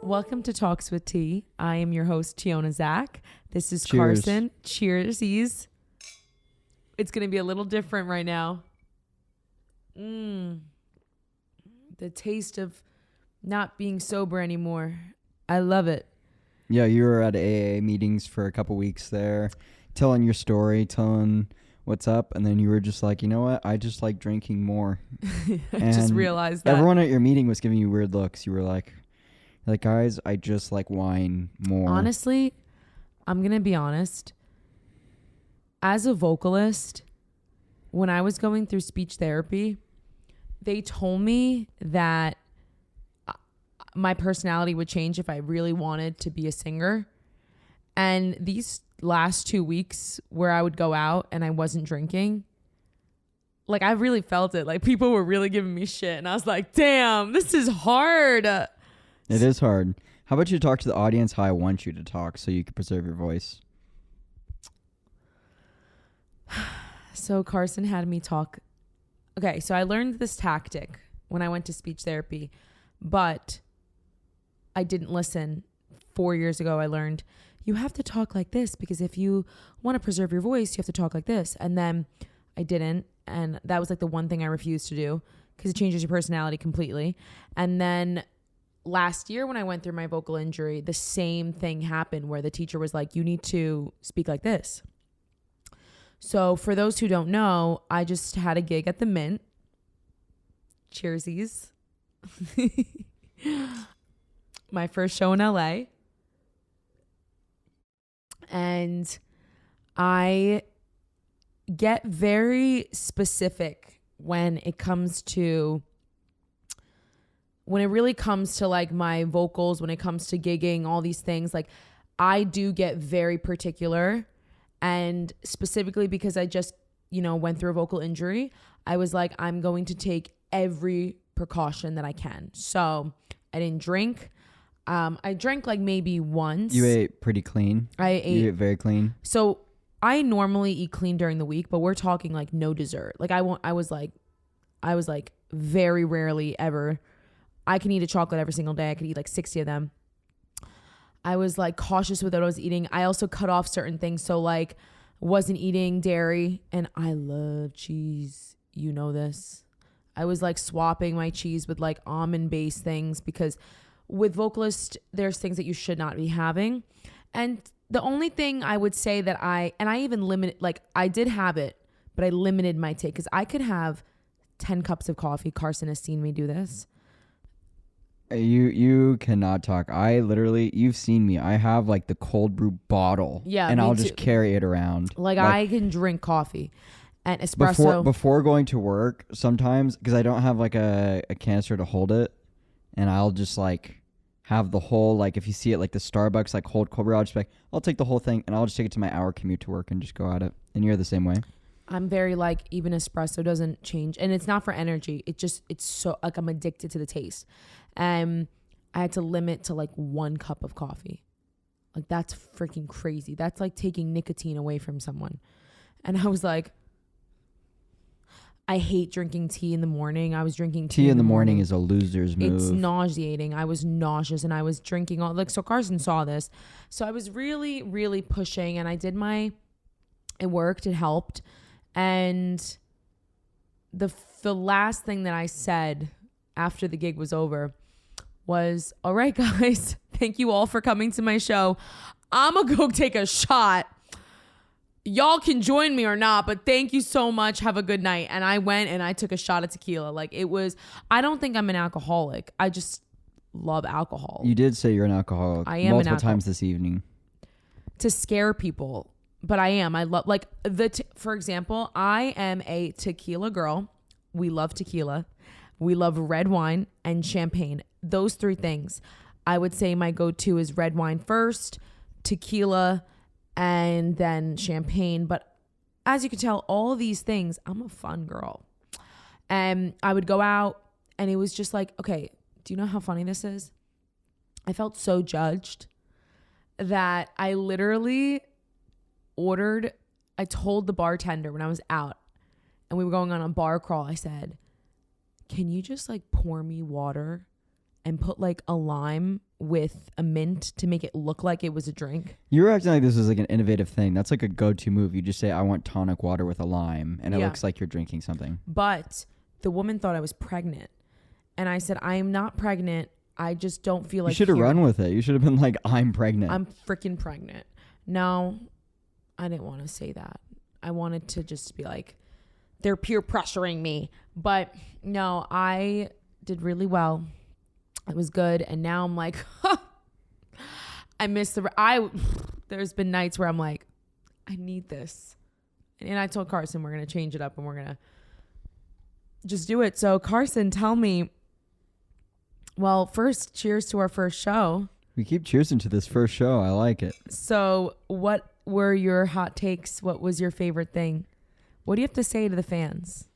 Welcome to Talks with T. I am your host, Teona Zach. This is Cheers. Carson. Cheersies. It's going to be a little different right now. The taste of not being sober anymore. I love it. Yeah, you were at AA meetings for a couple weeks there, telling your story, telling what's up, and then you were just like, you know what? I just like drinking more. I just realized that. Everyone at your meeting was giving you weird looks. You were like, guys, I just like wine more. Honestly, I'm going to be honest. As a vocalist, when I was going through speech therapy, they told me that my personality would change if I really wanted to be a singer. And these last 2 weeks where I would go out and I wasn't drinking, like I really felt it. Like people were really giving me shit. And I was like, damn, this is hard. It is hard. How about you talk to the audience how I want you to talk so you can preserve your voice? So Carson had me talk. Okay, so I learned this tactic when I went to speech therapy, but I didn't listen. 4 years ago, I learned you have to talk like this because if you want to preserve your voice, you have to talk like this. And then I didn't. And that was like the one thing I refused to do because it changes your personality completely. And then last year when I went through my vocal injury, the same thing happened where the teacher was like, you need to speak like this. So for those who don't know, I just had a gig at the Mint. Cheersies. My first show in LA. And I get very specific when it really comes to like my vocals, when it comes to gigging, all these things. Like I do get very particular. And specifically because I just, went through a vocal injury, I was like, I'm going to take every precaution that I can. So I didn't drink. I drank like maybe once. You ate pretty clean. You ate very clean. So I normally eat clean during the week, but we're talking like no dessert. Like I was like very rarely ever. I can eat a chocolate every single day. I could eat like 60 of them. I was like cautious with what I was eating. I also cut off certain things. So like wasn't eating dairy, and I love cheese. You know this. I was like swapping my cheese with like almond based things because with vocalists, there's things that you should not be having. And the only thing I would say that I even limited, like I did have it, but I limited my take because I could have 10 cups of coffee. Carson has seen me do this. You cannot talk. You've seen me. I have like the cold brew bottle. Yeah, and me I'll too. just carry it around. Like I can drink coffee and espresso. Before going to work, sometimes, because I don't have like a canister to hold it, and I'll just like have the whole, like if you see it like the Starbucks like cold brew, I'll just be like, I'll take the whole thing and I'll just take it to my hour commute to work and just go at it. And you're the same way. I'm very like, even espresso doesn't change, and it's not for energy. It's so like I'm addicted to the taste. I had to limit to like 1 cup of coffee. Like that's freaking crazy. That's like taking nicotine away from someone. And I was like, I hate drinking tea in the morning. I was drinking tea in the morning is a loser's move. It's nauseating. I was nauseous and I was drinking so Carson saw this. So I was really, really pushing, and it worked. It helped. And the last thing that I said after the gig was over was, all right, guys, thank you all for coming to my show. I'm going to go take a shot. Y'all can join me or not, but thank you so much. Have a good night. And I went and I took a shot of tequila. Like I don't think I'm an alcoholic. I just love alcohol. You did say you're an alcoholic. I am multiple times this evening. To scare people. But I am. I love, like, for example, I am a tequila girl. We love tequila. We love red wine and champagne. Those 3 things. I would say my go-to is red wine first, tequila, and then champagne. But as you can tell, all of these things, I'm a fun girl. And I would go out and it was just like, okay, do you know how funny this is? I felt so judged that I literally I told the bartender when I was out and we were going on a bar crawl, I said, can you just like pour me water and put like a lime with a mint to make it look like it was a drink. You were acting like this was like an innovative thing. That's like a go-to move. You just say, I want tonic water with a lime, and it looks like you're drinking something. But the woman thought I was pregnant. And I said, I am not pregnant. I just don't feel like... You should have run with it. You should have been like, I'm pregnant. I'm freaking pregnant. No, I didn't want to say that. I wanted to just be like, they're peer pressuring me. But no, I did really well. It was good. And now I'm like, I miss there's been nights where I'm like, I need this. And I told Carson we're going to change it up and we're going to just do it. So Carson, tell me, well, first, cheers to our first show. We keep cheersing to this first show. I like it. So what were your hot takes? What was your favorite thing? What do you have to say to the fans?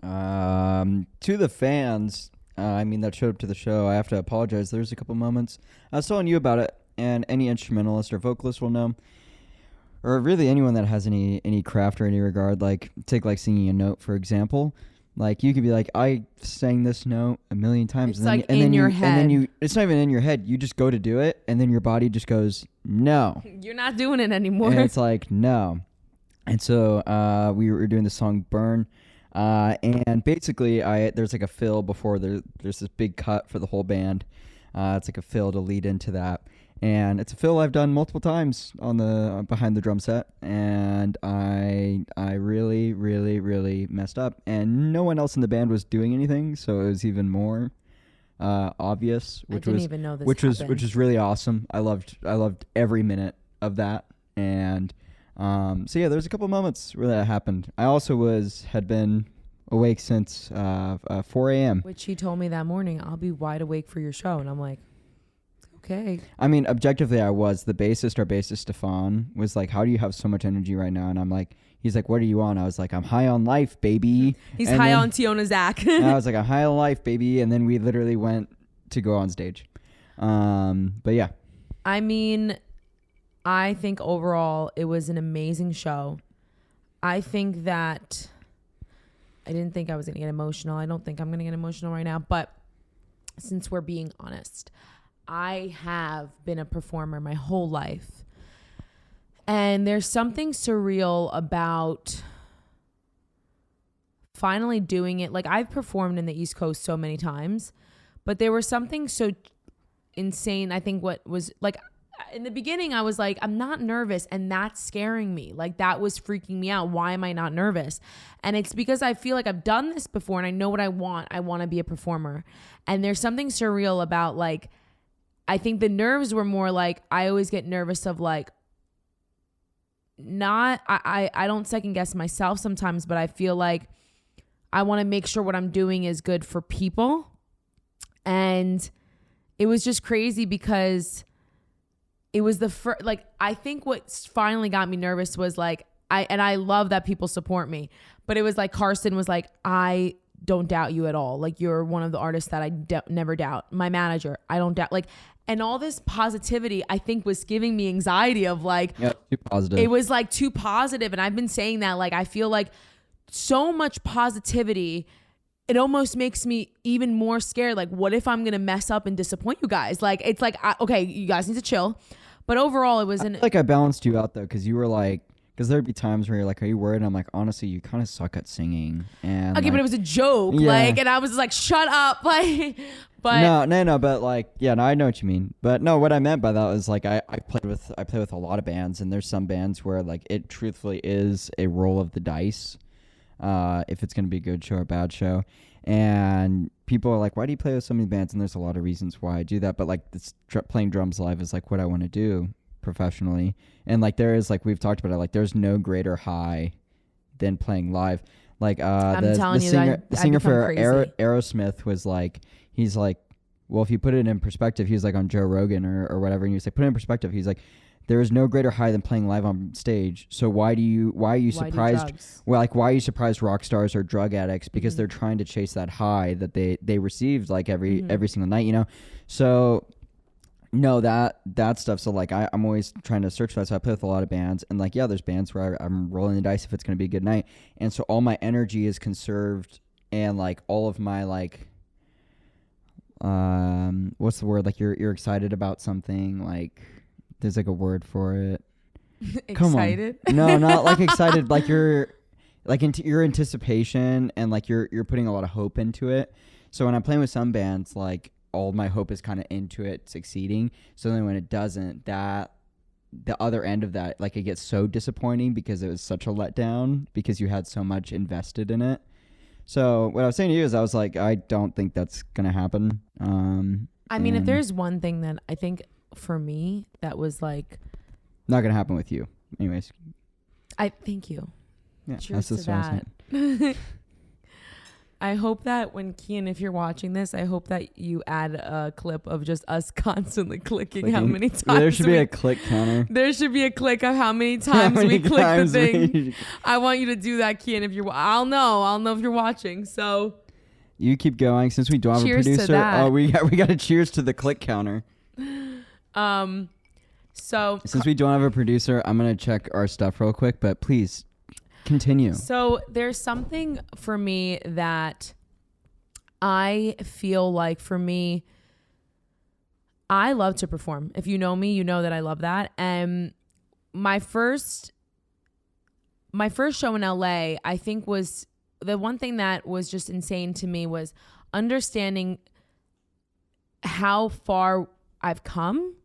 To the fans, that showed up to the show, I have to apologize. There's a couple moments. I was telling you about it, and any instrumentalist or vocalist will know, or really anyone that has any craft or any regard, like take like singing a note, for example. Like you could be like, I sang this note a million times. It's like in your head. And then it's not even in your head. You just go to do it, and then your body just goes, no. You're not doing it anymore. And it's like, no. And so we were doing the song Burn. And basically, there's like a fill before there's this big cut for the whole band. It's like a fill to lead into that. And it's a fill I've done multiple times on the behind the drum set, and I really, really, really messed up, and no one else in the band was doing anything, so it was even more obvious. Which was really awesome. I loved every minute of that, and so yeah, there's a couple moments where that happened. I also had been awake since 4 a.m. Which he told me that morning, I'll be wide awake for your show, and I'm like, okay. I mean, objectively, I was. The bassist, our bassist, Stefan, was like, how do you have so much energy right now? And I'm like, he's like, what are you on? I was like, I'm high on life, baby. He's high on Teona Zach. And I was like, I'm high on life, baby. And then we literally went to go on stage. But yeah. I mean, I think overall it was an amazing show. I think that I didn't think I was going to get emotional. I don't think I'm going to get emotional right now. But since we're being honest, I have been a performer my whole life. And there's something surreal about finally doing it. Like, I've performed in the East Coast so many times, but there was something so insane. I think what was like, in the beginning, I was like, I'm not nervous, and that's scaring me. Like, that was freaking me out. Why am I not nervous? And it's because I feel like I've done this before and I know what I want. I want to be a performer. And there's something surreal about, like, I think the nerves were more like, I always get nervous of like, I don't second guess myself sometimes, but I feel like I want to make sure what I'm doing is good for people. And it was just crazy because it was the first, like, I think what finally got me nervous was like, I love that people support me, but it was like Carson was like, I don't doubt you at all. Like, you're one of the artists that I never doubt. My manager, I don't doubt. Like, and all this positivity, I think, was giving me anxiety of like, too positive. It was like too positive. And I've been saying that, like, I feel like so much positivity, it almost makes me even more scared. Like, what if I'm going to mess up and disappoint you guys? Like, it's like, okay, you guys need to chill. But overall, it was I balanced you out though, because you were like, because there'd be times where you're like, are you worried? And I'm like, honestly, you kind of suck at singing. And okay, like, but it was a joke. Yeah. Like, and I was like, shut up. Like, but no, but like, yeah, no, I know what you mean. But no, what I meant by that was like, I play with a lot of bands, and there's some bands where like it truthfully is a roll of the dice, if it's gonna be a good show or a bad show. And people are like, why do you play with so many bands? And there's a lot of reasons why I do that. But like, this playing drums live is like what I want to do professionally. And like, there is, like, we've talked about it, like, there's no greater high than playing live. Like, the singer for Aerosmith was like, he's like, well, if you put it in perspective, he was like on Joe Rogan or whatever, and he was like, put it in perspective. He's like, there is no greater high than playing live on stage. So why are you surprised? Well, like, why are you surprised rock stars are drug addicts? Because they're trying to chase that high that they received like every single night, you know? So no, that stuff. So like, I'm always trying to search for that. So I play with a lot of bands, and like, yeah, there's bands where I'm rolling the dice if it's going to be a good night. And so all my energy is conserved, and like all of my like what's the word? Like you're excited about something. Like there's like a word for it. Excited? Come on. No, not like excited. Like you're like into your anticipation and like you're putting a lot of hope into it. So when I'm playing with some bands, like all my hope is kind of into it succeeding. So then when it doesn't, that the other end of that, like it gets so disappointing because it was such a letdown because you had so much invested in it. So what I was saying to you is I was like, I don't think that's going to happen. I mean, if there's one thing that I think for me that was like... Not going to happen with you. Anyways. I thank you. Yeah, cheers to that. I hope that when Kian, if you're watching this, I hope that you add a clip of just us constantly clicking how many times. There should be a click counter. There should be a click of how many times we click the thing. I want you to do that, Kian. If you're, I'll know if you're watching. So you keep going since we don't have a producer. Oh, we got to cheers to the click counter. So since we don't have a producer, I'm gonna check our stuff real quick, but please. Continue. So there's something for me that I feel like for me, I love to perform. If you know me, you know that I love that. And my first show in LA, I think was the one thing that was just insane to me was understanding how far I've come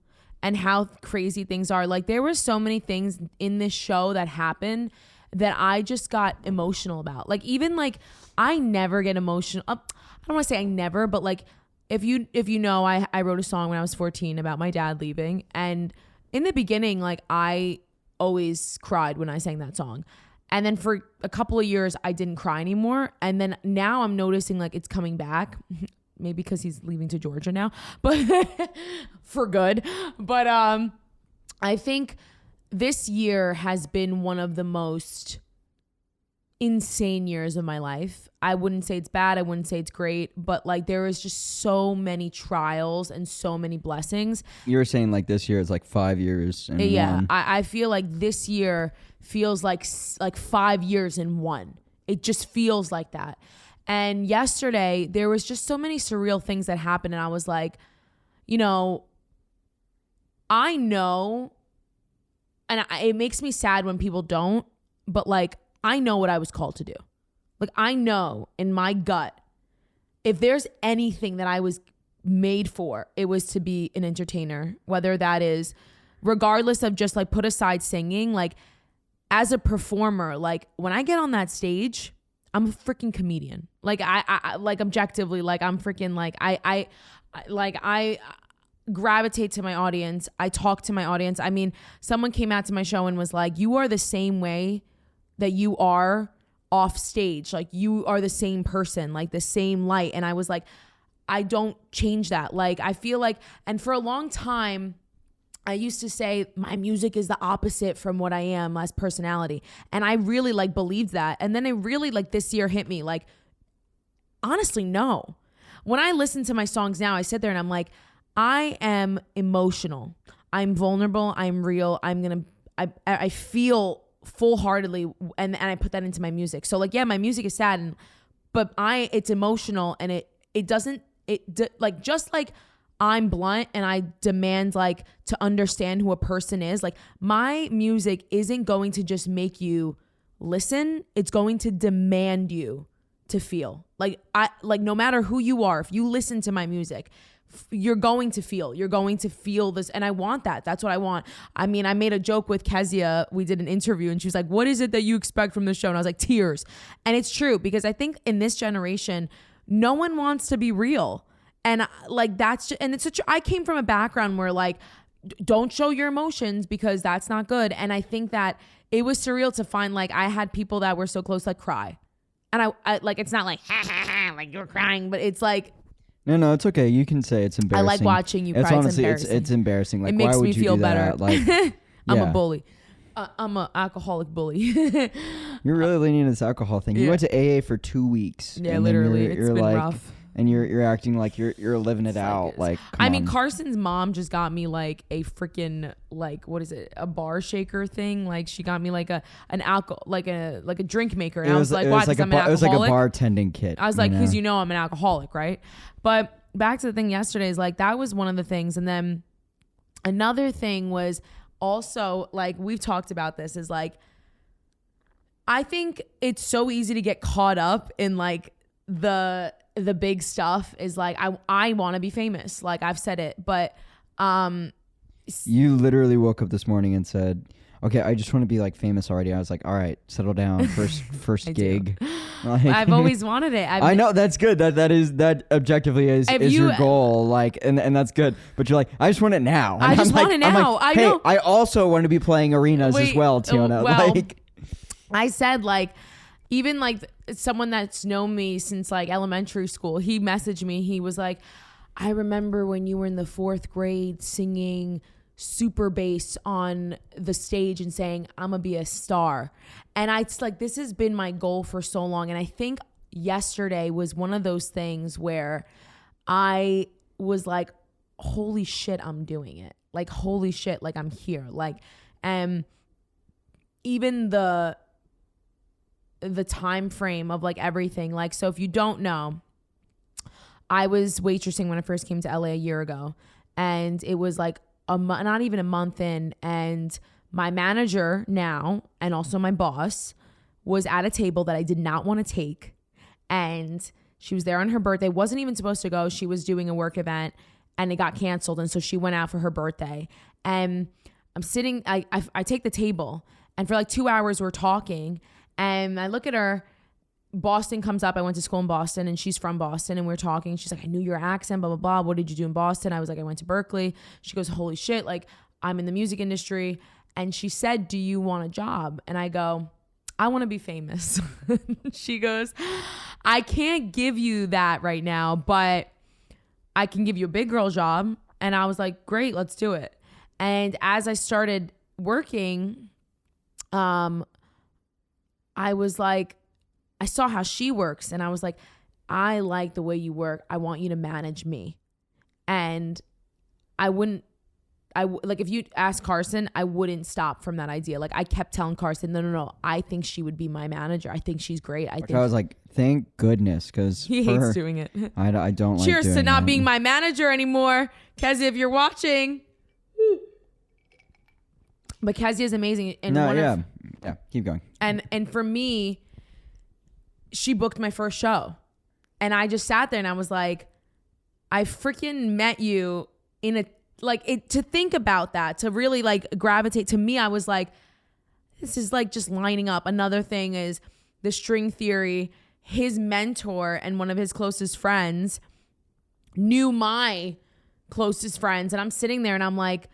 and how crazy things are. Like there were so many things in this show that happened that I just got emotional about. Like even like I never get emotional. I don't want to say I never, but like if you know, I wrote a song when I was 14 about my dad leaving, and in the beginning, like I always cried when I sang that song, and then for a couple of years I didn't cry anymore, and then now I'm noticing like it's coming back. Maybe because he's leaving to Georgia now, but for good. But I think this year has been one of the most insane years of my life. I wouldn't say it's bad. I wouldn't say it's great, but like there was just so many trials and so many blessings. You were saying like this year is like 5 years. Yeah. I feel like this year feels like 5 years in one. It just feels like that. And yesterday there was just so many surreal things that happened. And I was like, you know, I know. And it makes me sad when people don't, but like, I know what I was called to do. Like, I know in my gut, if there's anything that I was made for, it was to be an entertainer, whether that is, regardless of just like put aside singing, like as a performer, like when I get on that stage, I'm a freaking comedian. Like I like objectively, like I'm freaking like, I gravitate to my audience. I talk to my audience. I mean, someone came out to my show and was like, you are the same way that you are off stage. Like you are the same person, like the same light. And I was like, I don't change that. Like, I feel like, and for a long time, I used to say my music is the opposite from what I am as personality. And I really like believed that. And then it really like this year hit me like, honestly, no. When I listen to my songs now, I sit there and I'm like, I am emotional. I'm vulnerable. I'm real. I feel full-heartedly and I put that into my music. So like, yeah, my music is sad, but it's emotional, and it doesn't like, just like I'm blunt and I demand like to understand who a person is. Like my music isn't going to just make you listen. It's going to demand you to feel like no matter who you are, if you listen to my music, you're going to feel this. And I want that. That's what I want. I mean, I made a joke with Kezia. We did an interview and she was like, what is it that you expect from the show? And I was like, tears. And it's true, because I think in this generation, no one wants to be real. And like, I came from a background where like, don't show your emotions because that's not good. And I think that it was surreal to find, like, I had people that were so close, like cry. And I like, it's not like, ha ha ha, like you're crying, but it's like, no, it's okay. You can say it's embarrassing. I like watching you cry. It's honestly, it's embarrassing. Like, it makes me feel better. Like, I'm a bully. I'm an alcoholic bully. You're really leaning into this alcohol thing. You went to AA for 2 weeks. Yeah, literally. It's been like, rough. And you're acting like you're living it out. Like, I mean, Carson's mom just got me like a freaking, like, what is it? A bar shaker thing. Like, she got me like an alcohol, like a drink maker. And I was like, why? Because I'm an alcoholic. It was like a bartending kit. I was like, because you know I'm an alcoholic, right? But back to the thing yesterday is like, that was one of the things. And then another thing was also like, we've talked about this, is like, I think it's so easy to get caught up in like the big stuff, is like, I want to be famous. Like I've said it, but you literally woke up this morning and said, okay, I just want to be like famous already. I was like, all right, settle down. First gig. Like, I've always wanted it. I know, that's good. That objectively is your goal. Like, and that's good. But you're like, I just want it now. And I just want it now. Like, hey, I also want to be playing arenas as well, Teona. Well, like, I said, like, even like someone that's known me since like elementary school, he messaged me. He was like, I remember when you were in the 4th grade singing super bass on the stage and saying, I'm gonna be a star. And it's like, this has been my goal for so long. And I think yesterday was one of those things where I was like, holy shit, I'm doing it. Like, holy shit, like I'm here. Like, even the time frame of like everything. Like, so if you don't know, I was waitressing when I first came to LA a year ago, and it was like not even a month in, and my manager now, and also my boss, was at a table that I did not want to take, and she was there on her birthday, wasn't even supposed to go. She was doing a work event and it got canceled, and so she went out for her birthday, and I'm sitting, I take the table, and for like 2 hours we're talking, and I look at her. Boston comes up. I went to school in Boston, and she's from Boston, and we're talking. She's like, I knew your accent, blah, blah, blah. What did you do in Boston? I was like, I went to Berkeley. She goes, holy shit. Like, I'm in the music industry. And she said, do you want a job? And I go, I want to be famous. She goes, I can't give you that right now, but I can give you a big girl job. And I was like, great, let's do it. And as I started working, I was like, I saw how she works, and I was like, I like the way you work. I want you to manage me. And like, if you ask Carson, I wouldn't stop from that idea. Like, I kept telling Carson, no. I think she would be my manager. I think she's great. I was like, thank goodness, because he hates doing it. I don't like Cheers doing to not that. being my manager anymore. Kezia, if you're watching. But Kezia is amazing. And yeah, keep going. And for me, she booked my first show, and I just sat there and I was like, I freaking met you in a, like, it, to think about that, to really like gravitate to me. I was like, this is like just lining up. Another thing is the string theory. His mentor and one of his closest friends knew my closest friends. And I'm sitting there and I'm like,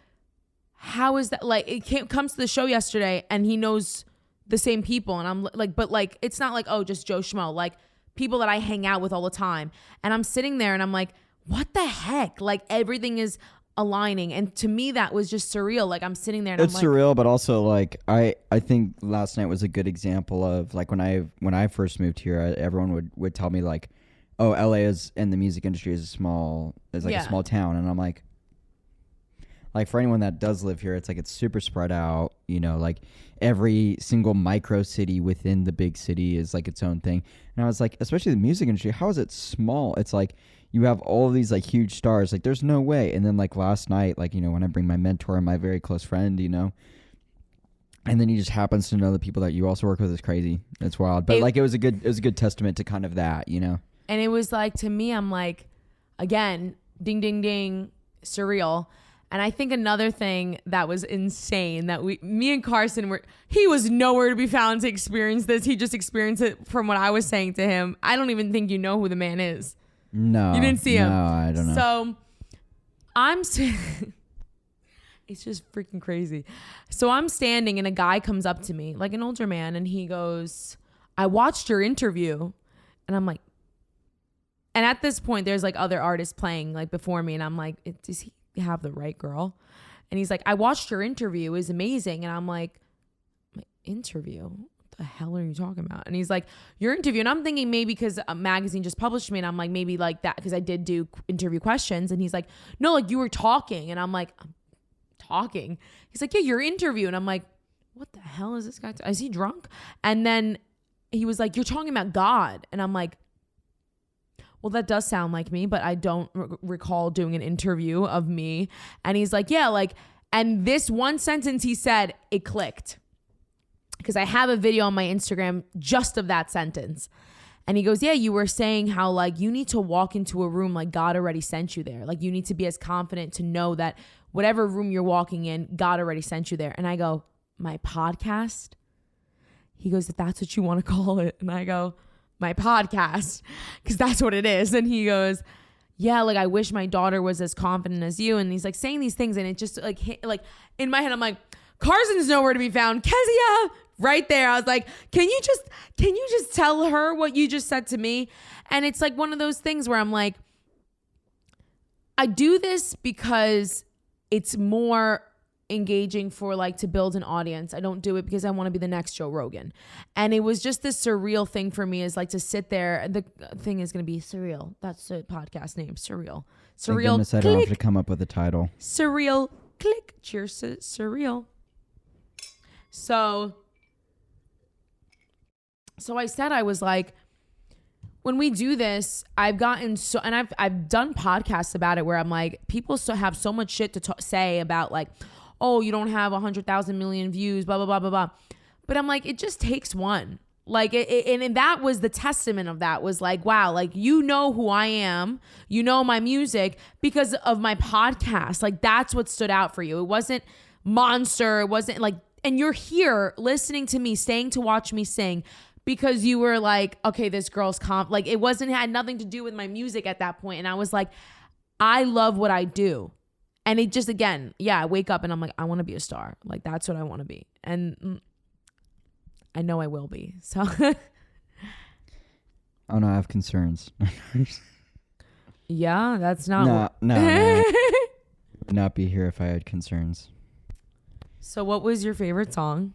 how is that? Like, it comes to the show yesterday and he knows the same people, and I'm like, but like, it's not like, oh, just Joe Schmo, like people that I hang out with all the time. And I'm sitting there and I'm like, what the heck? Like, everything is aligning. And to me, that was just surreal. Like, I'm sitting there and it's surreal, but also like, I think last night was a good example of like, when I first moved here, everyone would tell me like, oh, LA is, in the music industry is a small town. And I'm like, for anyone that does live here, it's like, it's super spread out, you know, like every single micro city within the big city is like its own thing. And I was like, especially the music industry, how is it small? It's like, you have all of these like huge stars, like there's no way. And then like last night, like, you know, when I bring my mentor and my very close friend, you know, and then he just happens to know the people that you also work with, is crazy. It's wild. But like, it was a good testament to kind of that, you know? And it was like, to me, I'm like, again, ding, ding, ding, surreal. And I think another thing that was insane that me and Carson he was nowhere to be found to experience this. He just experienced it from what I was saying to him. I don't even think you know who the man is. No. You didn't see him. No, I don't know. So it's just freaking crazy. So I'm standing and a guy comes up to me, like an older man, and he goes, I watched your interview. And I'm like, and at this point, there's like other artists playing like before me. And I'm like, does he have the right girl? And he's like, I watched your interview, it was amazing. And I'm like, my interview? What the hell are you talking about? And he's like, your interview. And I'm thinking maybe because a magazine just published me, and I'm like, maybe like that because I did do interview questions. And he's like, no, like you were talking. And I'm like, I'm talking? He's like, yeah, your interview. And I'm like, what the hell is this guy is he drunk? And then he was like, you're talking about God. And I'm like, well, that does sound like me, but I don't recall doing an interview of me. And he's like, yeah, like, and this one sentence he said, it clicked. Because I have a video on my Instagram just of that sentence. And he goes, yeah, you were saying how like you need to walk into a room like God already sent you there. Like you need to be as confident to know that whatever room you're walking in, God already sent you there. And I go, my podcast? He goes, if that's what you want to call it. And I go, my podcast, because that's what it is. And he goes, yeah, like I wish my daughter was as confident as you. And he's like saying these things, and it just like hit, like in my head, I'm like, Carson's nowhere to be found. Kezia, right there. I was like, can you just tell her what you just said to me? And it's like one of those things where I'm like, I do this because it's more engaging for like to build an audience. I don't do it because I want to be the next Joe Rogan. And it was just this surreal thing for me, is like to sit there. The thing is going to be Surreal. That's the podcast name, Surreal. Thank Surreal. goodness I don't have to come up with a title. Surreal. Click. Cheers to Surreal. So I said, I was like, when we do this, I've gotten so, and I've done podcasts about it where I'm like, people have so much shit to say about like, oh, you don't have 100,000 million views, blah, blah, blah, blah, blah. But I'm like, it just takes one. Like, and that was the testament of that, was like, wow, like, you know who I am, you know my music because of my podcast. Like, that's what stood out for you. It wasn't Monster. It wasn't like, and you're here listening to me, staying to watch me sing because you were like, okay, this girl's like, it had nothing to do with my music at that point. And I was like, I love what I do. And it just, again, yeah, I wake up and I'm like, I want to be a star. Like, that's what I want to be. And I know I will be. So. Oh, no, I have concerns. Yeah, that's not. No. Would not be here if I had concerns. So what was your favorite song?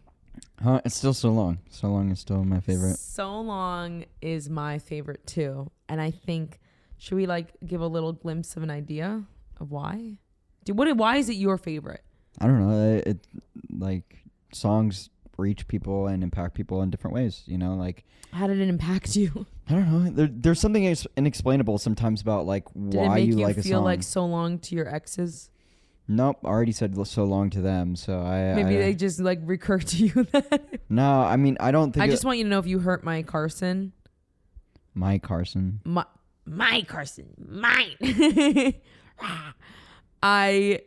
It's still So Long. So Long is still my favorite. So Long is my favorite too. And I think, should we like give a little glimpse of an idea of why? Why is it your favorite? I don't know. It like songs reach people and impact people in different ways, you know, like. How did it impact you? I don't know. There's something inexplainable sometimes about like why you like a song. Did it make you feel like So Long to your exes? Nope, I already said So Long to them, so maybe they just like recur to you then. No, I mean I don't think. I just want you to know if you hurt my Carson. My Carson. My Carson. Mine. I'll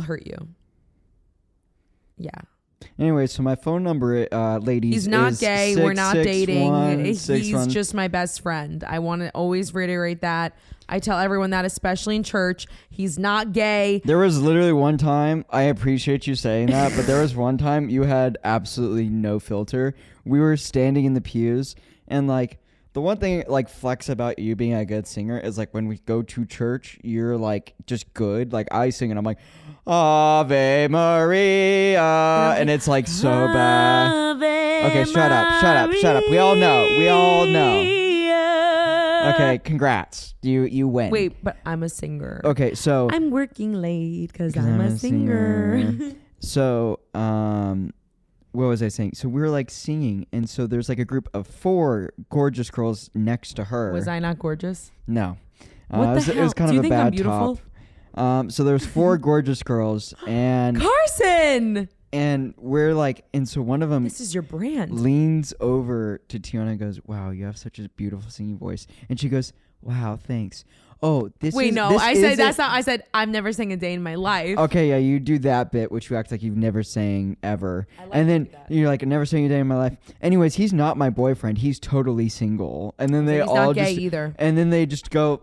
hurt you. Yeah. Anyway, so my phone number, ladies, he's not is gay. We're not dating. He's 661. just my best friend. I want to always reiterate that. I tell everyone that, especially in church. He's not gay. There was literally one time, I appreciate you saying that, but there was one time you had absolutely no filter. We were standing in the pews, and like the one thing like flex about you being a good singer is like when we go to church, you're like just good. Like I sing and I'm like, Ave Maria, and it's like so bad. Okay, shut up. We all know. Okay, congrats. You win. Wait, but I'm a singer. Okay, so I'm working late because I'm a singer. So, what was I saying? So we were like singing, and so there's like a group of 4 gorgeous girls next to her. Was I not gorgeous? No. What the hell? It was kind Do you of a think I'm bad beautiful? top. So there's 4 gorgeous girls, and Carson. And we're like, and so one of them, this is your brand, leans over to Teona and goes, "Wow, you have such a beautiful singing voice." And she goes, "Wow, thanks." Oh, this Wait, is, no, this I said that's not. I said I've never sang a day in my life. Okay, yeah, you do that bit, which you act like you've never sang ever, and then you're like, "Never sang a day in my life." Anyways, he's not my boyfriend. He's totally single. And then they he's all not gay just either. And then they just go.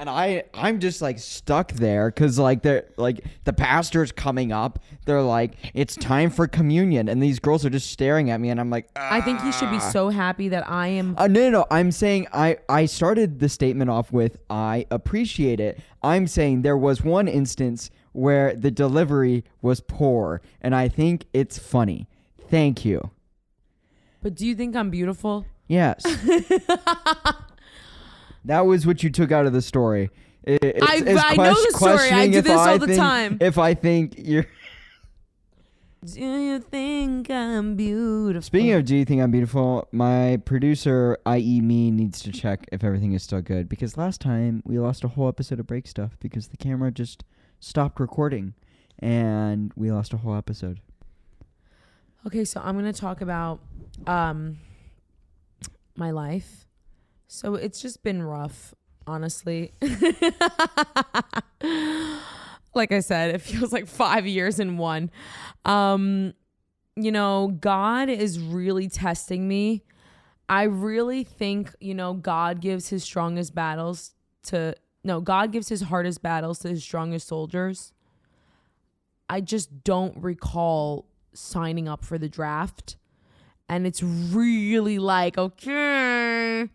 And I'm just like stuck there because like they're like the pastor's coming up. They're like, it's time for communion, and these girls are just staring at me, and I'm like, I think you should be so happy that I am. No. I'm saying I started the statement off with I appreciate it. I'm saying there was one instance where the delivery was poor, and I think it's funny. Thank you. But do you think I'm beautiful? Yes. That was what you took out of the story. I know the story. I do this all the time. If I think you're... Do you think I'm beautiful? Speaking of Do You Think I'm Beautiful, my producer, i.e. me, needs to check if everything is still good. Because last time we lost a whole episode of Break Stuff because the camera just stopped recording. And we lost a whole episode. Okay, so I'm going to talk about my life. So it's just been rough, honestly. Like I said, it feels like 5 years in one. God is really testing me. I really think, God gives his hardest battles to his strongest soldiers. I just don't recall signing up for the draft. And it's really like, okay.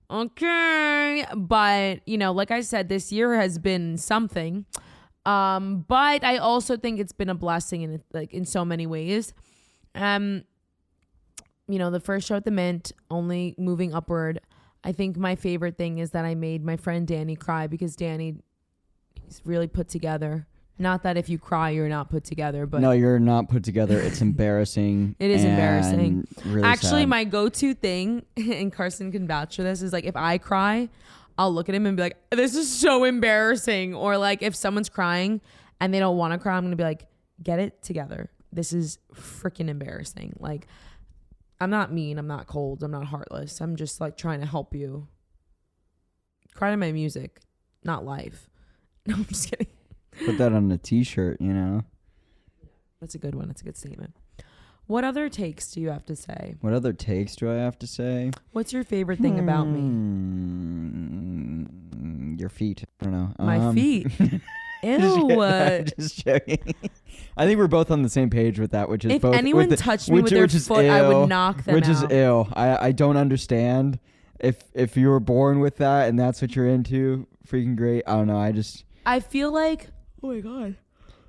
But, like I said, this year has been something. But I also think it's been a blessing in so many ways. The first show at the Mint, only moving upward. I think my favorite thing is that I made my friend Danny cry because he's really put together. Not that if you cry, you're not put together, but no, you're not put together. It's embarrassing. It is embarrassing. Really Actually, sad. my go-to thing, and Carson can vouch for this, is like if I cry, I'll look at him and be like, this is so embarrassing. Or like if someone's crying and they don't want to cry, I'm going to be like, get it together. This is freaking embarrassing. Like, I'm not mean. I'm not cold. I'm not heartless. I'm just like trying to help you. Cry to my music, not life. No, I'm just kidding. Put that on a t-shirt, That's a good one. That's a good statement. What other takes do you have to say? What other takes do I have to say? What's your favorite thing about me? Your feet. I don't know. My feet. Ew. Just joking. I think we're both on the same page with that, which is if both. anyone touched me with their foot, I would knock them which out. Which is ill. I don't understand. If you were born with that and that's what you're into, freaking great. I don't know. I feel like, oh my God.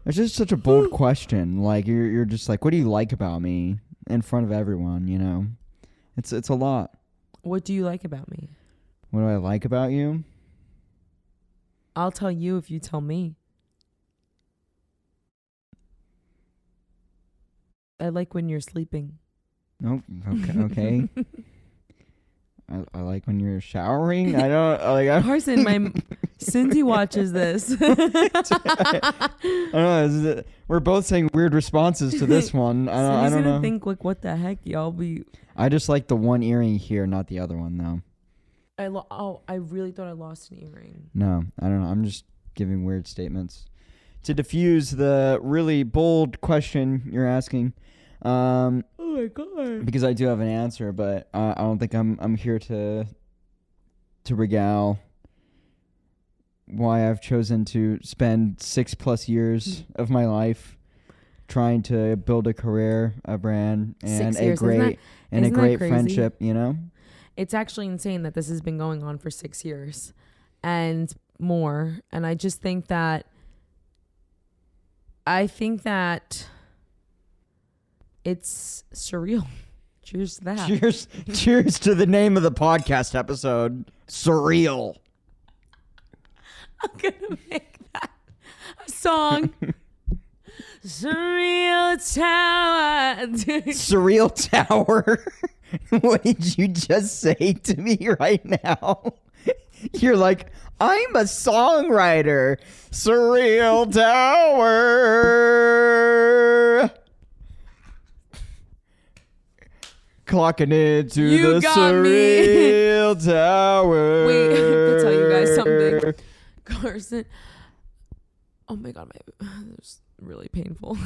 It's just such a bold question. Like you're just like, what do you like about me in front of everyone? It's a lot. What do you like about me? What do I like about you? I'll tell you if you tell me. I like when you're sleeping. Nope. Okay. I like when you're showering. I don't like. Carson, my Cindy watches this. I don't know. We're both saying weird responses to this one. I don't know. Think like, what the heck, y'all be. I just like the one earring here, not the other one, though. I really thought I lost an earring. No, I don't know. I'm just giving weird statements to diffuse the really bold question you're asking. Oh my God. Because I do have an answer, but I don't think I'm here to regale why I've chosen to spend 6+ years of my life trying to build a career, a brand, and a great friendship. It's actually insane that this has been going on for 6 years and more. And I just think that it's surreal. Cheers to that. Cheers to the name of the podcast episode, Surreal. I'm gonna make that a song. Surreal Tower. Surreal Tower. What did you just say to me right now? You're like, I'm a songwriter. Surreal Tower. Clocking into the Surreal Tower. Wait, I have to tell you guys something. Carson. Oh my God, it's really painful.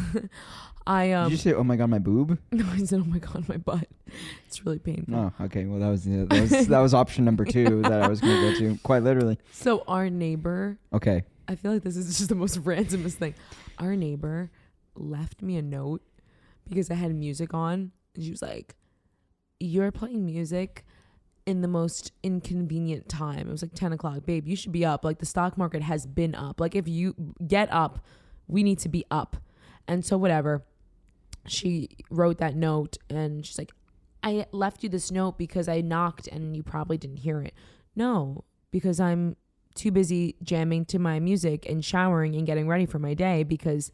Did you say, oh my God, my boob? No, I said, oh my God, my butt. It's really painful. Oh, okay. Well, that was option number 2 that I was going to go to, quite literally. So our neighbor. Okay. I feel like this is just the most randomest thing. Our neighbor left me a note because I had music on. And she was like, you're playing music in the most inconvenient time. It was like 10 o'clock. Babe, you should be up. Like the stock market has been up. Like if you get up, we need to be up. And so whatever. She wrote that note and she's like, I left you this note because I knocked and you probably didn't hear it. No, because I'm too busy jamming to my music and showering and getting ready for my day because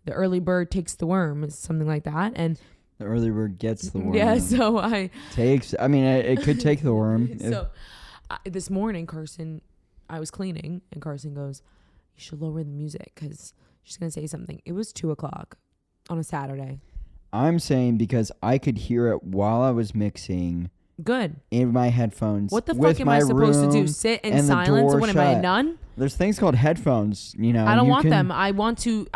the early bird takes the worm, something like that. And The early bird gets the worm. yeah, so it could take the worm. So this morning, I was cleaning, and Carson goes, "You should lower the music because she's gonna say something." It was 2:00 on a Saturday. I'm saying because I could hear it while I was mixing. Good. In my headphones. What the fuck am I supposed to do? Sit in silence? What am I, a nun? There's things called headphones, I don't want them. I want to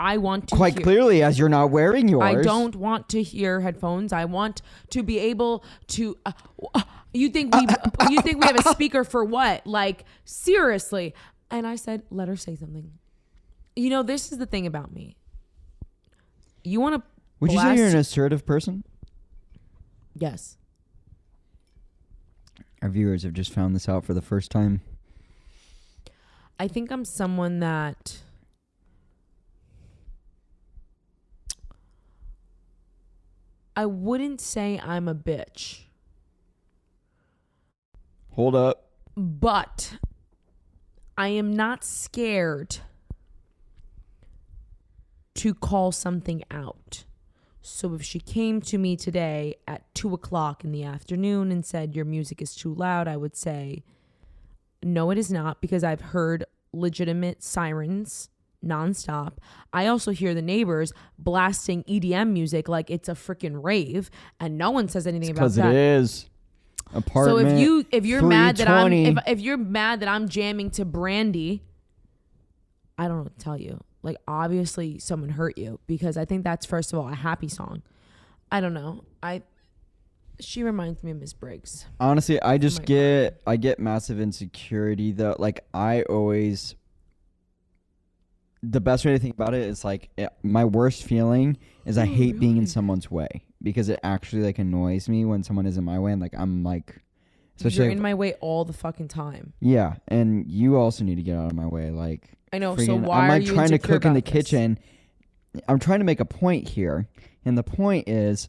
quite clearly, as you're not wearing yours. I don't want to hear headphones. I want to be able to you think we have a speaker for what? Like, seriously. And I said, let her say something. This is the thing about me. You want to Would you say you're an assertive person? Yes. Our viewers have just found this out for the first time. I think I'm someone that I wouldn't say I'm a bitch. Hold up. But I am not scared to call something out. So if she came to me today at 2:00 in the afternoon and said, your music is too loud, I would say, no, it is not, because I've heard legitimate sirens nonstop. I also hear the neighbors blasting EDM music like it's a freaking rave, and no one says anything about that. Because it is. Apartment. So if you're mad that if you're mad that I'm jamming to Brandy, I don't know what to tell you. Like, obviously someone hurt you, because I think that's, first of all, a happy song. I don't know. She reminds me of Miss Briggs. Honestly, I get massive insecurity though. Like, the best way to think about it is like, my worst feeling is I hate being in someone's way, because it actually like annoys me when someone is in my way, and like I'm like, especially you're in my way all the fucking time. Yeah, and you also need to get out of my way. Like, I know. So why I'm are like you trying to cook in the this? kitchen. I'm trying to make a point here, and the point is,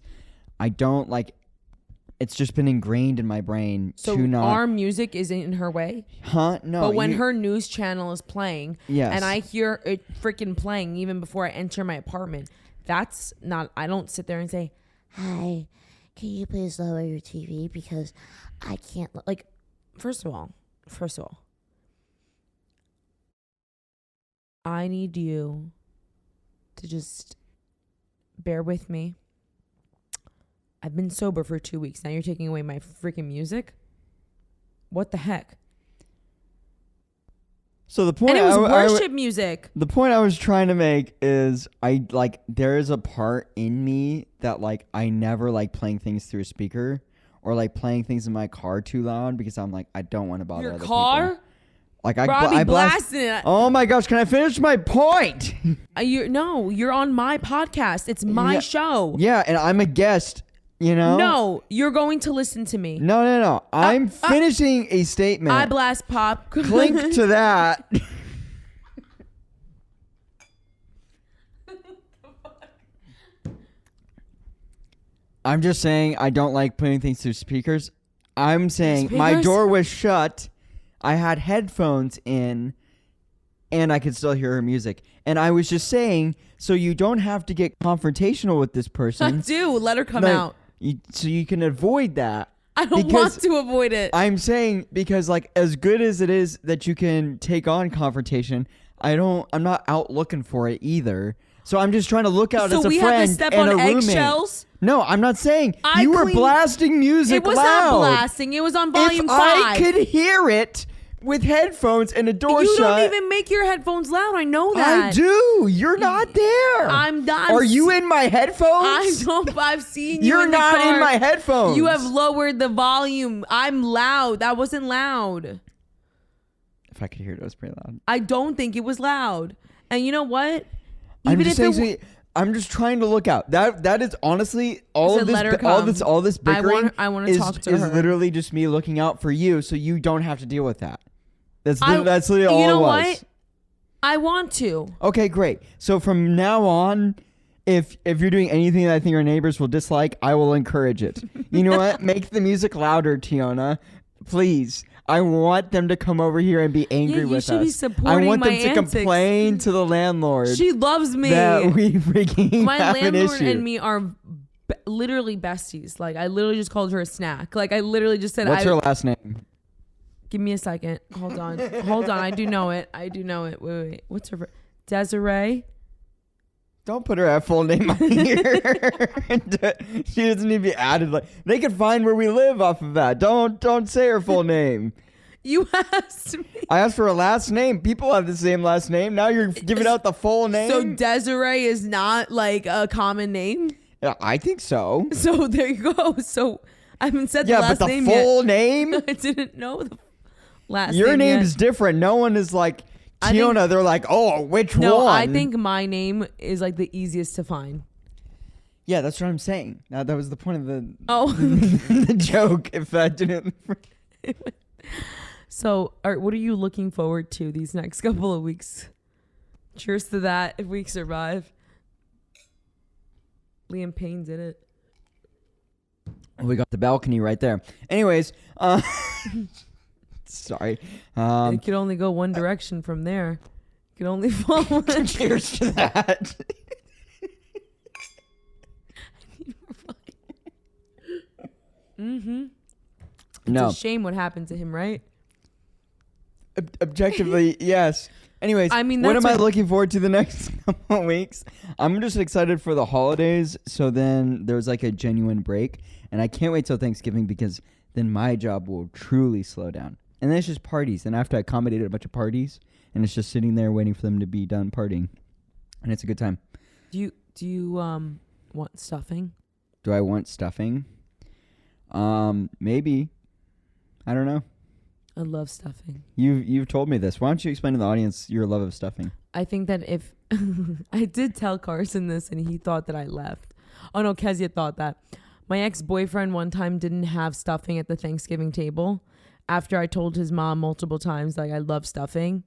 I don't like. It's just been ingrained in my brain so to not. Our music isn't in her way? Huh? No. But when her news channel is playing, yes, and I hear it freaking playing even before I enter my apartment, that's not. I don't sit there and say, "Hi, can you please lower your TV because I can't." Like, first of all, I need you to just bear with me. I've been sober for 2 weeks. Now you're taking away my freaking music? What the heck? So the point, and it was worship music. The point I was trying to make is, there is a part in me that like I never like playing things through a speaker or like playing things in my car too loud, because I'm like, I don't want to bother other car? people. Like, I blast it. Oh my gosh, can I finish my point? You're on my podcast. It's my show. Yeah, and I'm a guest. No, you're going to listen to me. No. I'm finishing a statement. I blast pop. Clink to that. I'm just saying I don't like putting things through speakers. I'm saying my door was shut. I had headphones in, and I could still hear her music. And I was just saying, so you don't have to get confrontational with this person. I do. Let her come out. So you can avoid that. I don't want to avoid it. I'm saying, because like, as good as it is that you can take on confrontation, I'm not out looking for it either. So I'm just trying to look out as a friend and a roommate. So we have to step on eggshells? No, I'm not saying. You were blasting music loud. It was not blasting. It was on volume 5. I could hear it with headphones and a door shut. You don't even make your headphones loud. I know that. I do. You're not there. I'm not. Are you in my headphones? I've seen you. You're in the not car. in my headphones. You have lowered the volume. I'm loud. That wasn't loud. If I could hear it, it was pretty loud. I don't think it was loud. And you know what? I'm just trying to look out. That is honestly all this bickering. I want to talk to her. Is literally just me looking out for you, so you don't have to deal with that. That's literally all it was. You know what? I want to. Okay, great. So from now on, if you're doing anything that I think our neighbors will dislike, I will encourage it. You know what? Make the music louder, Teona. Please. I want them to come over here and be angry with us. You should be supporting I want them my to antics. complain to the landlord. She loves me. That we freaking My have an landlord issue. and me are literally besties. Like I literally just called her a snack. Like I literally just said, What's her last name? Give me a second. Hold on. I do know it. Wait. What's her? Desiree. Don't put her full name on here. She doesn't need to be added. Like they can find where we live off of that. Don't say her full name. You asked me. I asked for a last name. People have the same last name. Now you're giving out the full name. So Desiree is not like a common name. Yeah, I think so. So there you go. So I haven't said the Yeah, last but the name full yet. name. I didn't know the last Your name name's yet. different. No one is like Teona. They're like, oh, which one? No, I think my name is like the easiest to find. Yeah, that's what I'm saying. Now that was the point of Oh. the joke. If I didn't. So, what are you looking forward to these next couple of weeks? Cheers to that if we survive. Liam Payne did it. We got the balcony right there. Anyways, sorry. It could only go one direction from there. It could only fall one. Cheers to that. Mm-hmm. No. It's a shame what happened to him, right? Objectively, yes. Anyways, I mean, what that's am I what- looking forward to the next couple of weeks? I'm just excited for the holidays. So then there's like a genuine break. And I can't wait till Thanksgiving because then my job will truly slow down. And then it's just parties. And I have to accommodate a bunch of parties. And it's just sitting there waiting for them to be done partying. And it's a good time. Do you want stuffing? Do I want stuffing? Maybe. I don't know. I love stuffing. You've told me this. Why don't you explain to the audience your love of stuffing? I think that if I did tell Carson this and he thought that I left. Oh no, Kezia thought that. My ex-boyfriend one time didn't have stuffing at the Thanksgiving table after I told his mom multiple times like I love stuffing.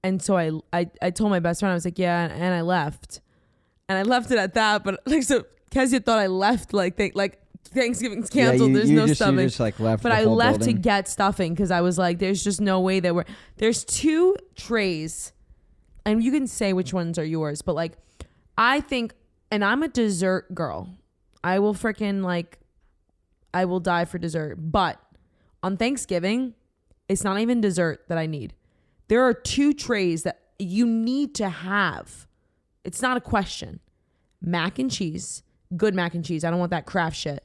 And so I told my best friend, I was like, yeah, and I left. And I left it at that, but like so Kezia thought I left like Thanksgiving's canceled. There's no stuffing. You just like left. But the I whole left building. to get stuffing because I was like, there's just no way that there's 2 trays. And you can say which ones are yours. But like, I think, and I'm a dessert girl. I will I will die for dessert. But on Thanksgiving, it's not even dessert that I need. There are 2 trays that you need to have. It's not a question. Mac and cheese. Good mac and cheese. I don't want that Kraft shit.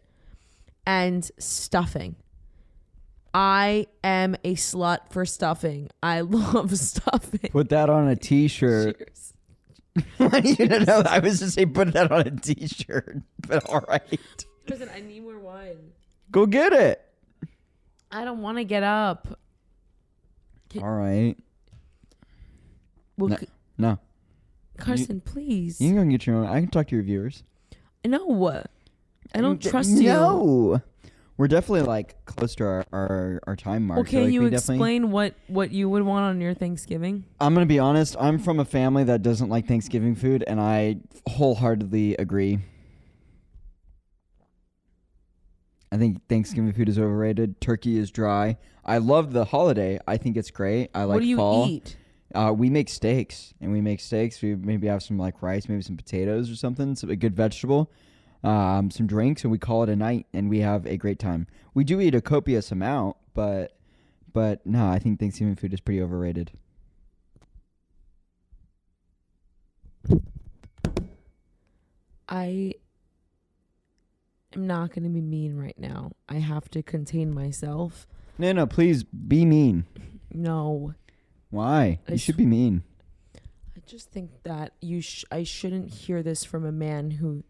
And stuffing. I am a slut for stuffing. I love stuffing. Put that on a t-shirt. Cheers. I need you to know. I was just saying put that on a t-shirt. But all right. Listen, I need more wine. Go get it. I don't want to get up. All right. Well, No. Carson, please. You can go and get your own. I can talk to your viewers. No. I don't trust you. No. We're definitely like close to our time mark. Well, can so, you we definitely- explain what you would want on your Thanksgiving? I'm going to be honest. I'm from a family that doesn't like Thanksgiving food, and I wholeheartedly agree. I think Thanksgiving food is overrated. Turkey is dry. I love the holiday. I think it's great. I like what do you fall. eat? We make steaks, and we maybe have some like rice, maybe some potatoes or something, a good vegetable, some drinks, and we call it a night, and we have a great time. We do eat a copious amount, but no, I think Thanksgiving food is pretty overrated. I am not going to be mean right now. I have to contain myself. No, please be mean. No. Why? You should be mean. I just think that I shouldn't hear this from a man who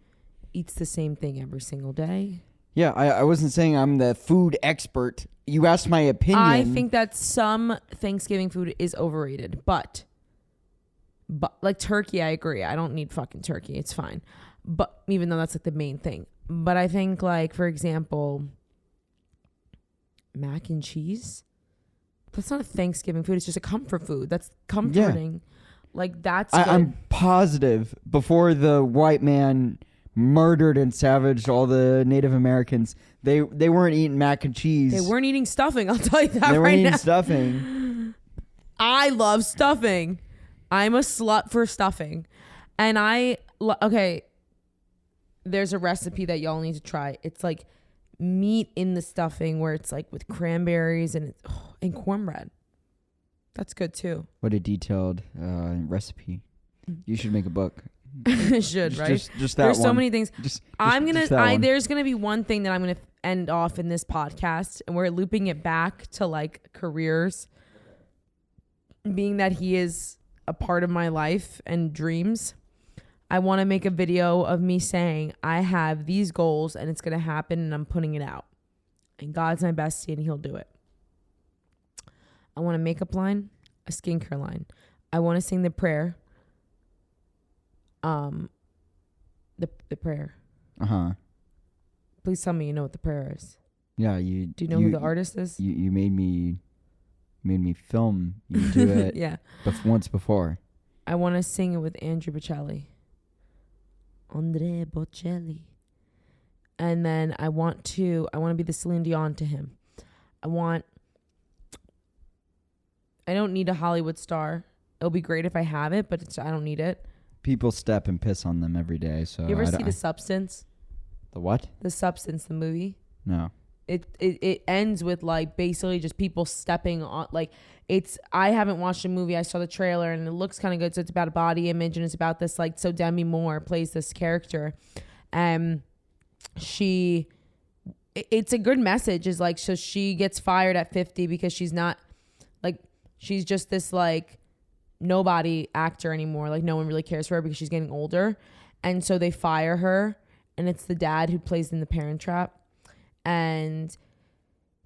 eats the same thing every single day. Yeah, I wasn't saying I'm the food expert. You asked my opinion. I think that some Thanksgiving food is overrated, but like turkey, I agree. I don't need fucking turkey. It's fine. But even though that's like the main thing. But I think like, for example, mac and cheese. That's not a Thanksgiving food. It's just a comfort food. That's comforting. Like that's good. I'm positive before the white man murdered and savaged all the Native Americans. They weren't eating mac and cheese. They weren't eating stuffing. I'll tell you that right now. They weren't eating stuffing. I love stuffing. I'm a slut for stuffing. And okay, there's a recipe that y'all need to try. It's like meat in the stuffing where it's like with cranberries and cornbread. That's good too. What a detailed recipe. You should make a book. I should, right? Just that There's one. so many things. There's gonna be one thing that I'm gonna end off in this podcast, and we're looping it back to like careers, being that he is a part of my life and dreams. I want to make a video of me saying I have these goals and it's gonna happen, and I'm putting it out, and God's my bestie and he'll do it. I want a makeup line, a skincare line. I want to sing the prayer. The prayer. Please tell me you know what the prayer is. Yeah, do you know who the artist is? You made me film you do it. Yeah. Once before. I want to sing it with Andrea Bocelli. Andrea Bocelli. And then I want to be the Celine Dion to him. I don't need a Hollywood star. It'll be great if I have it, but I don't need it. People step and piss on them every day. So you ever see The Substance? The what? The Substance, the movie. No. It ends with like basically just people stepping on like I haven't watched the movie. I saw the trailer and it looks kind of good. So it's about a body image and it's about this like, so Demi Moore plays this character. It's a good message is like, so she gets fired at 50 because she's not like, she's just this like nobody actor anymore. Like no one really cares for her because she's getting older. And so they fire her, and it's the dad who plays in The Parent Trap and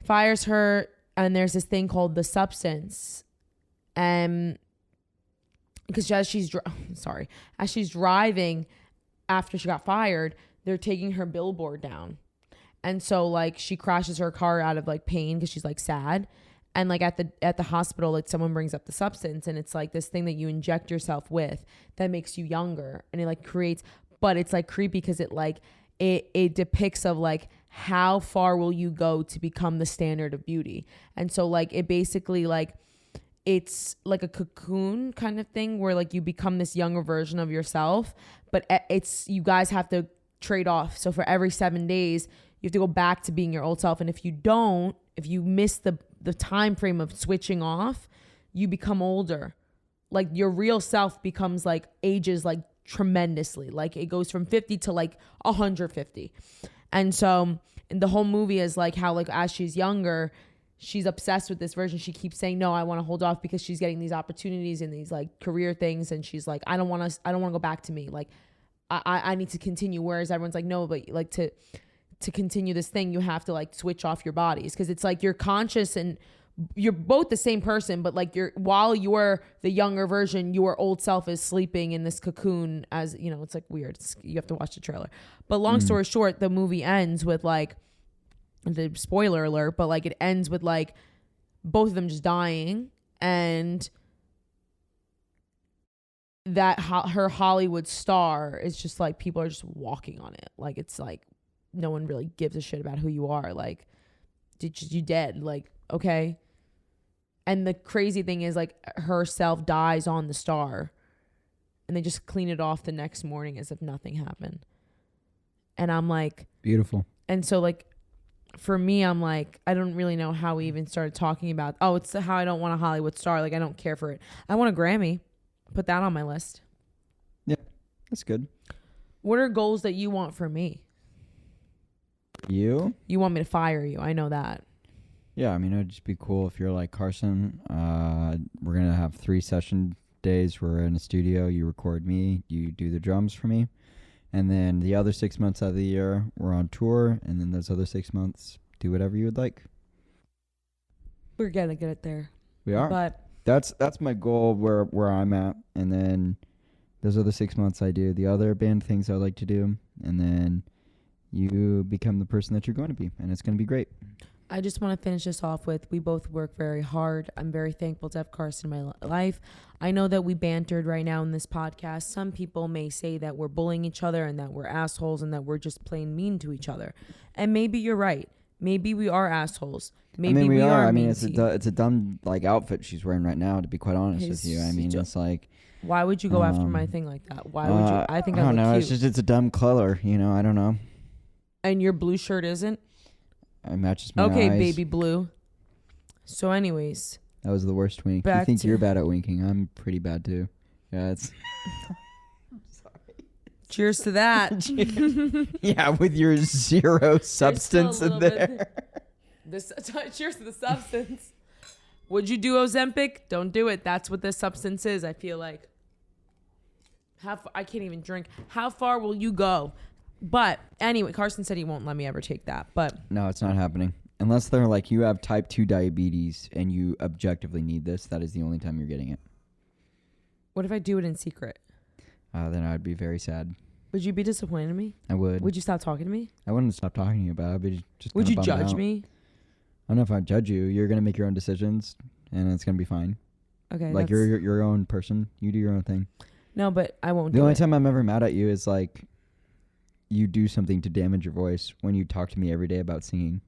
fires her. And there's this thing called The Substance. Because as she's driving after she got fired, they're taking her billboard down. And so like she crashes her car out of like pain because she's like sad. And like at the hospital, like someone brings up The Substance, and it's like this thing that you inject yourself with that makes you younger, and it like creates, but it's like creepy because it like it depicts of like how far will you go to become the standard of beauty. And so like it basically like it's like a cocoon kind of thing where like you become this younger version of yourself, but you guys have to trade off. So for every 7 days you have to go back to being your old self, and if you miss the time frame of switching off, you become older. Like your real self becomes like ages like tremendously. Like it goes from 50 to like 150. And so and the whole movie is like how like as she's younger, she's obsessed with this version. She keeps saying, no, I want to hold off because she's getting these opportunities and these like career things. And she's like, I don't want to go back to me. Like I need to continue. Whereas everyone's like, no, but like to continue this thing, you have to like switch off your bodies. Cause it's like you're conscious and you're both the same person, but like while you're the younger version, your old self is sleeping in this cocoon as, you know, it's like weird. You have to watch the trailer. But long story short, the movie ends with like, the spoiler alert, but like it ends with like both of them just dying, and that her Hollywood star is just like people are just walking on it. Like it's like no one really gives a shit about who you are. Like you dead, like okay. And the crazy thing is like herself dies on the star, and they just clean it off the next morning as if nothing happened. And I'm like, beautiful. And so like for me, I'm like, I don't really know how we even started talking about, it's how I don't want a Hollywood star. Like I don't care for it. I want a Grammy. Put that on my list. Yeah, that's good. What are goals that you want for me? You want me to fire you. I know that. Yeah, I mean, it would just be cool if you're like, Carson, we're going to have 3 session days. We're in a studio. You record me. You do the drums for me. And then the other 6 months out of the year, we're on tour. And then those other 6 months, do whatever you would like. We're going to get it there. We are. But that's my goal where I'm at. And then those other 6 months, I do the other band things I like to do. And then you become the person that you're going to be. And it's going to be great. I just want to finish this off with, we both work very hard. I'm very thankful to have Carson in my life. I know that we bantered right now in this podcast. Some people may say that we're bullying each other and that we're assholes and that we're just plain mean to each other. And maybe you're right. Maybe we are assholes. Maybe we are. I mean, mean it's a dumb like outfit she's wearing right now. To be quite honest with you, I mean, it's like. Why would you go after my thing like that? Why would you? I think I don't know. cute. It's a dumb color. I don't know. And your blue shirt isn't? It matches my Okay, eyes. baby blue. So, anyways. That was the worst wink. You think you're bad at winking? I'm pretty bad too. Yeah, it's. Cheers to that. Yeah, with your zero substance in there. Cheers to the substance. Would you do Ozempic? Don't do it. That's what this substance is, I feel like. I can't even drink. How far will you go? But anyway, Carson said he won't let me ever take that. But no, it's not happening. Unless they're like, you have type 2 diabetes and you objectively need this. That is the only time you're getting it. What if I do it in secret? Then I'd be very sad. Would you be disappointed in me? I would. Would you stop talking to me? I wouldn't stop talking to you about it. I'd be just would you bummed judge out. me? I don't know if I'd judge you. You're going to make your own decisions and it's going to be fine. Okay. Like you're your own person. You do your own thing. No, but I won't The only time I'm ever mad at you is like you do something to damage your voice when you talk to me every day about singing.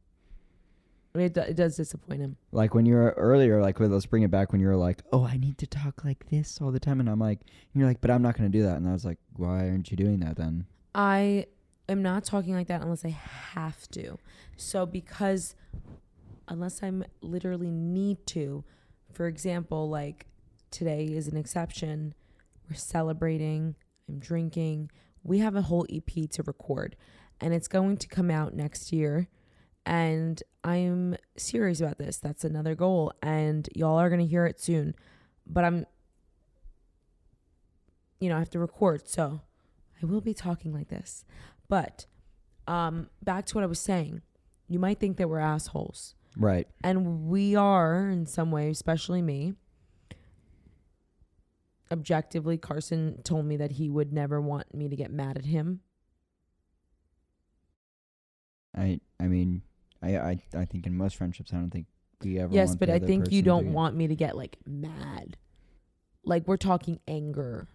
It does disappoint him. Like when you were earlier, like let's bring it back when you were like, oh, I need to talk like this all the time. And I'm like, and you're like, but I'm not going to do that. And I was like, why aren't you doing that then? I am not talking like that unless I have to. So because unless I'm literally need to, for example, like today is an exception. We're celebrating. I'm drinking. We have a whole EP to record and it's going to come out next year. And I'm serious about this. That's another goal. And y'all are going to hear it soon. But I have to record. So I will be talking like this. But back to what I was saying. You might think that we're assholes. Right. And we are in some way, especially me. Objectively, Carson told me that he would never want me to get mad at him. I mean, I think in most friendships, I don't think we ever. Yes, want but the I other think you person don't to want me to get like mad. Like we're talking anger.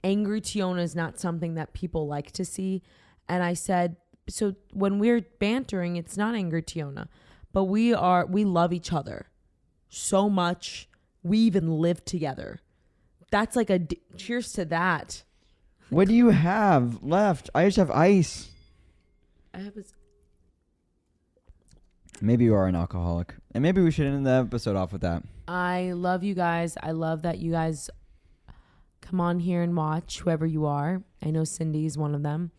Angry Teona is not something that people like to see. And I said, so when we're bantering, it's not angry Teona, but we love each other so much. We even live together. That's like cheers to that. What do you have left? I just have ice. I have Maybe you are an alcoholic. And maybe we should end the episode off with that. I love you guys. I love that you guys come on here and watch, whoever you are. I know Cindy is one of them.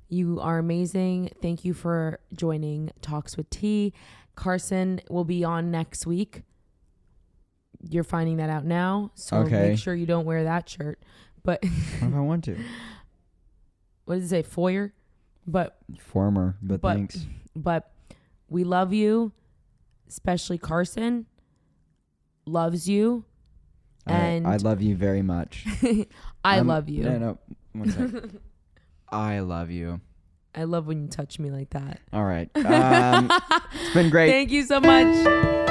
You are amazing. Thank you for joining Talks with T. Carson will be on next week. You're finding that out now. So make sure you don't wear that shirt. But what if I want to? What does it say? Foyer? Former, but thanks. But we love you, especially Carson loves you. And I love you very much. I love you. No, 1 second. I love you. I love when you touch me like that. All right. It's been great. Thank you so much.